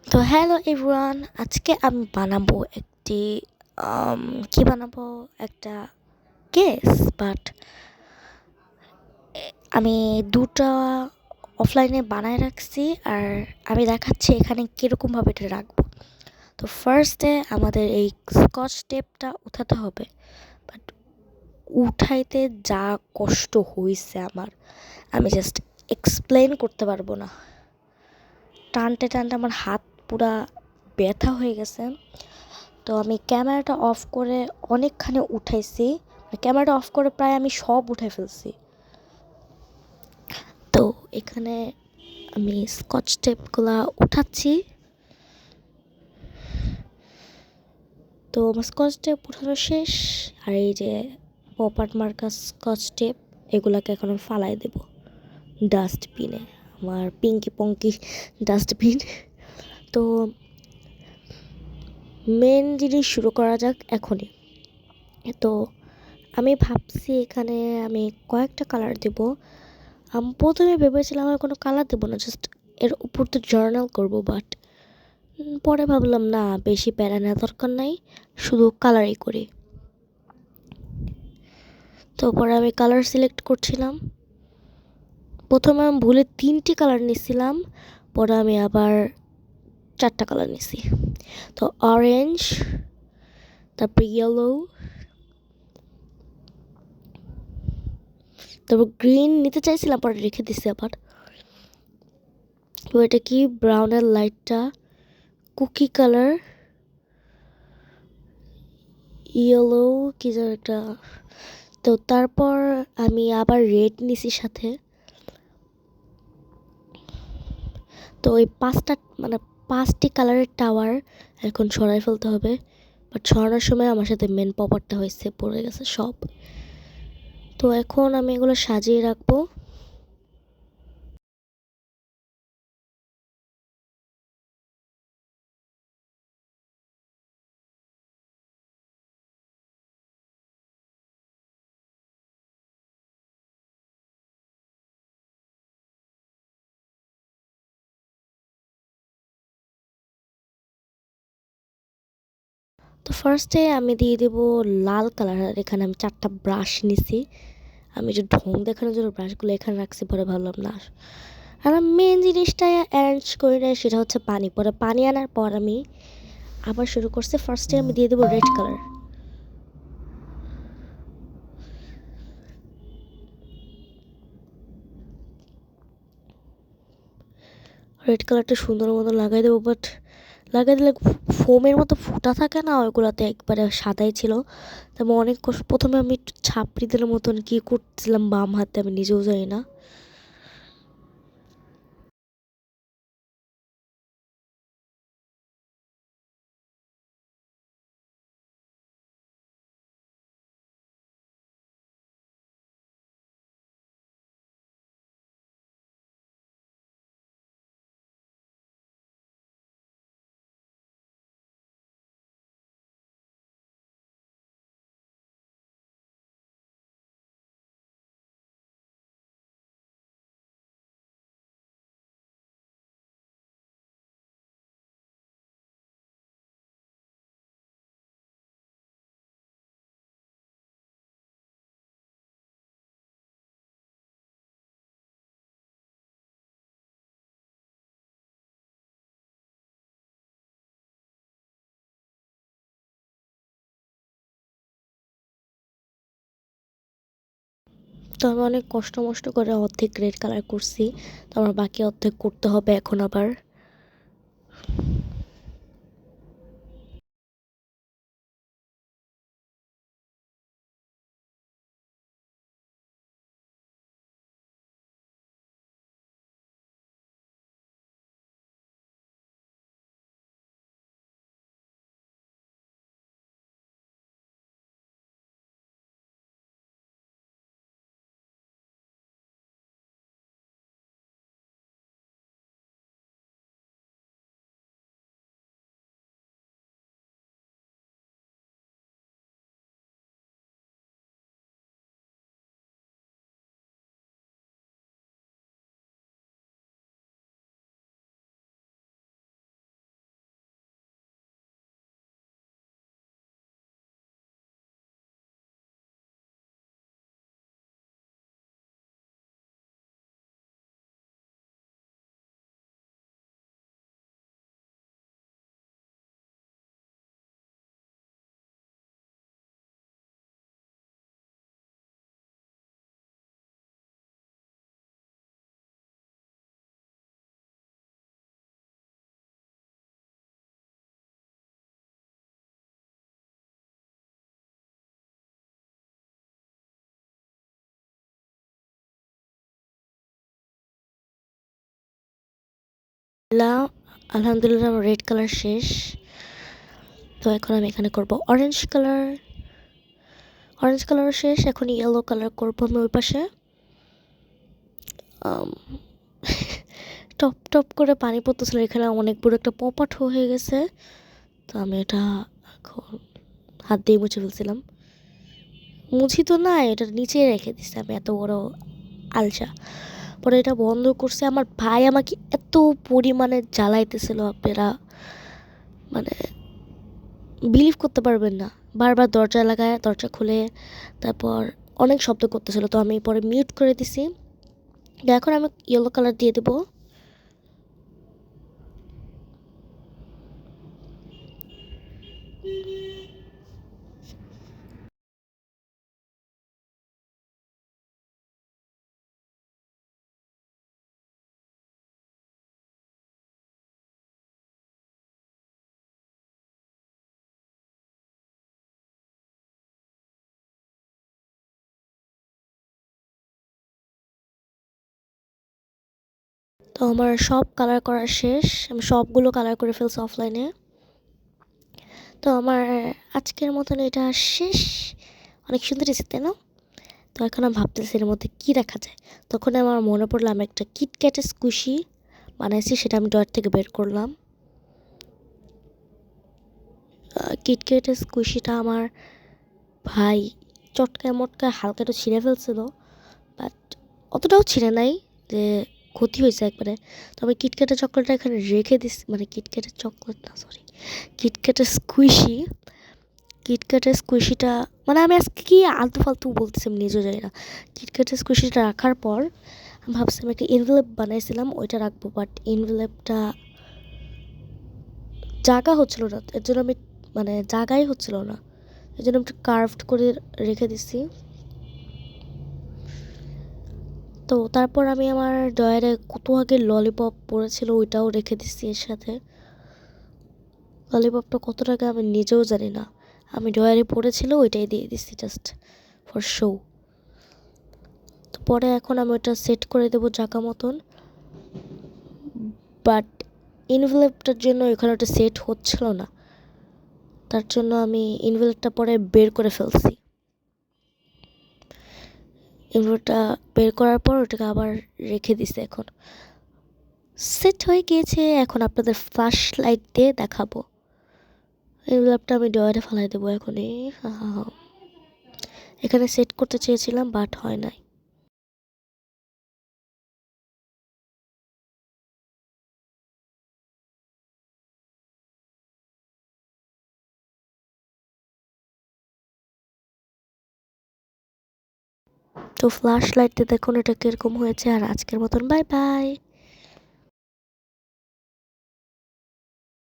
তো hello everyone, আজকে আমি বানাবো একটি আম, কি বানাবো একটা কেস। বাট আমি দুটা অফলাইনে বানায় রাখছি, আর আমি দেখাচ্ছি এখানে কীরকমভাবে এটা রাখবো। তো ফার্স্টে আমাদের এই স্কচ টেপটা উঠাতে হবে। বাট উঠাইতে যা কষ্ট হয়েছে আমার, আমি জাস্ট এক্সপ্লেন করতে পারবো না। টানতে টানতে আমার হাত পুরা ব্যথা হয়ে গেছে। তো আমি ক্যামেরাটা অফ করে অনেকখানি উঠাইছি, ক্যামেরাটা অফ করে প্রায় আমি সব উঠে ফেলছি। তো এখানে আমি স্কচ টেপগুলা উঠাচ্ছি। তো আমার স্কচ টেপ উঠানো শেষ, আর এই যে পপার্ট মার্কার স্কচ টেপ, এগুলাকে এখন আমি ফালাই দেব ডাস্টবিনে, আমার পিঙ্কি পঙ্কি ডাস্টবিন। তো মেন জিনিস শুরু করা যাক এখনই। তো আমি ভাবছি এখানে আমি কয়েকটা কালার দেব। আমি প্রথমে ভেবেছিলাম আমি কোনো কালার দেবো না, জাস্ট এর উপর তো জার্নাল করবো। বাট পরে ভাবলাম না, বেশি প্যারা নেওয়ার দরকার নাই, শুধু কালারই করি। তো পরে আমি কালার সিলেক্ট করছিলাম। প্রথমে আমি ভুলে 3টি কালার নিছিলাম, পরে আমি আবার 4টা কালার নিছি। তো অরেঞ্জ, তারপর ইয়েলো, তারপর গ্রিন নিতে চাইছিলাম, পরে রেখে দিছি আবার। তো এটা কি ব্রাউনের লাইটটা, কুকি কালার, ইয়েলো, কি যেন একটা। তো তারপর আমি আবার রেড নিছি সাথে। তো ওই মানে 5টি কালারের টাওয়ার এখন সরাই ফেলতে হবে। বাট সরানোর সময় আমার সাথে মেন পপারটা হয়েছে, পড়ে গেছে সব। তো এখন আমি এগুলো সাজিয়ে রাখবো। তো ফার্স্টে আমি দিয়ে দেবো লাল কালার। আর এখানে আমি 4টা ব্রাশ নিছি। আমি যে ঢং দেখানোর জন্য ব্রাশগুলো এখানে রাখছি, পরে ভাবলাম না। আর আমি মেন জিনিসটা অ্যারেঞ্জ করে নেয়, সেটা হচ্ছে পানি। পরে পানি আনার পর আমি আবার শুরু করছি। ফার্স্টে আমি দিয়ে দেবো রেড কালার। রেড কালারটা সুন্দর মতো লাগাই দেবো। বাট লাগাই দিলে ফোমের মতো ফুটা থাকে না, ওইগুলোতে একবারে সাদাই ছিল। তারপর অনেক কষ্ট, প্রথমে আমি একটু ছাপড়ি দিলের মতন কী করছিলাম বাম হাতে, আমি নিজেও জানি না। তো আমি অনেক কষ্ট মষ্ট করে অর্ধেক রেড কালার করছি। তো আমার বাকি অর্ধেক করতে হবে এখন আবার। লা আলহামদুলিল্লাহ আমার রেড কালার শেষ। তো এখন আমি এখানে করব অরেঞ্জ কালার শেষ, এখন ইয়েলো কালার করবো আমি ওই পাশে। আম, টপ টপ করে পানি পড়তেছিল, এখানে অনেক বড় একটা পপাট হয়ে গেছে। তো আমি এটা এখন হাত দিয়ে মুছে ফেলছিলাম। মুছি তো না, এটা নিচে রেখে দিছি আমি, এত বড় আলসা। পরে এটা বন্ধ করছে, আমার ভাই আমাকে এত পরিমাণে জ্বালাইতেছিল, আপনারা মানে বিলিভ করতে পারবেন না। বারবার দরজা লাগায়, দরজা খুলে, তারপর অনেক শব্দ করতেছিল। তো আমি পরে মিউট করে দিছি। এখন আমি ইয়েলো কালার দিয়ে দেবো। তো আমার সব কালার করা শেষ, আমি সবগুলো কালার করে ফেলছি অফলাইনে। তো আমার আজকের মতন এটা শেষ। অনেক সুন্দর হয়েছে তাই না? তো এখন আমি ভাবতেছি এর মধ্যে কী রাখা যায়। তখন আমার মনে পড়লো আমি একটা কিটক্যাটের স্কুশি বানাইছি, সেটা আমি ড্রয়ার থেকে বের করলাম। কিটক্যাটের স্কুশিটা আমার ভাই চটকায় মটকায় হালকা একটু ছিঁড়ে ফেলছিল, বাট অতটাও ছিঁড়ে নাই যে ক্ষতি হয়েছে একবারে। তো আমি কিটক্যাটের চকলেটটা এখানে রেখে দিচ্ছি, মানে কিটক্যাটের চকলেট না, সরি, কিটক্যাটের স্কুইশি। কিটক্যাটের স্কুইশিটা মানে আমি আজকে কি আলতু ফালতু বলতেছি আমি নিজেও জানি না। কিটক্যাটের স্কুইশিটা রাখার পর আমি ভাবছিলাম একটা এনভেলপ বানাইছিলাম, ওইটা রাখবো, বাট এনভেলপটা জায়গা হচ্ছিল না, এর জন্য আমি মানে জায়গাই হচ্ছিল না, এই জন্য একটু কার্ভড করে রেখে দিছি। তো তারপর আমি আমার ডয়ারে কত আগে ললিপপ পড়েছিল ওইটাও রেখে দিচ্ছি এর সাথে। ললিপপটা কত টাকা আমি নিজেও জানি না, আমি ডয়ারে পড়েছিল ওইটাই দিয়ে দিচ্ছি জাস্ট ফর শো। তো পরে এখন আমি ওটা সেট করে দেবো জায়গা মতন, বাট ইনভেলপটার জন্য এখানে ওটা সেট হচ্ছিল না, তার জন্য আমি ইনভেলপটা পরে বের করে ফেলছি। ইনভেলপটা বের করার পর ওটাকে আবার রেখে দিছি, এখন সেট হয়ে গিয়েছে। এখন আপনাদের ফ্ল্যাশ লাইট দিয়ে দেখাবো। এনভেলপটা আমি ডয়ারে ফেলাই দেবো এখনই। এখানে সেট করতে চেয়েছিলাম বাট হয় নাই। তো ফ্ল্যাশ লাইট দিয়ে দেখুন এটা কীরকম হয়েছে। আর আজকের মতন বাই বাই।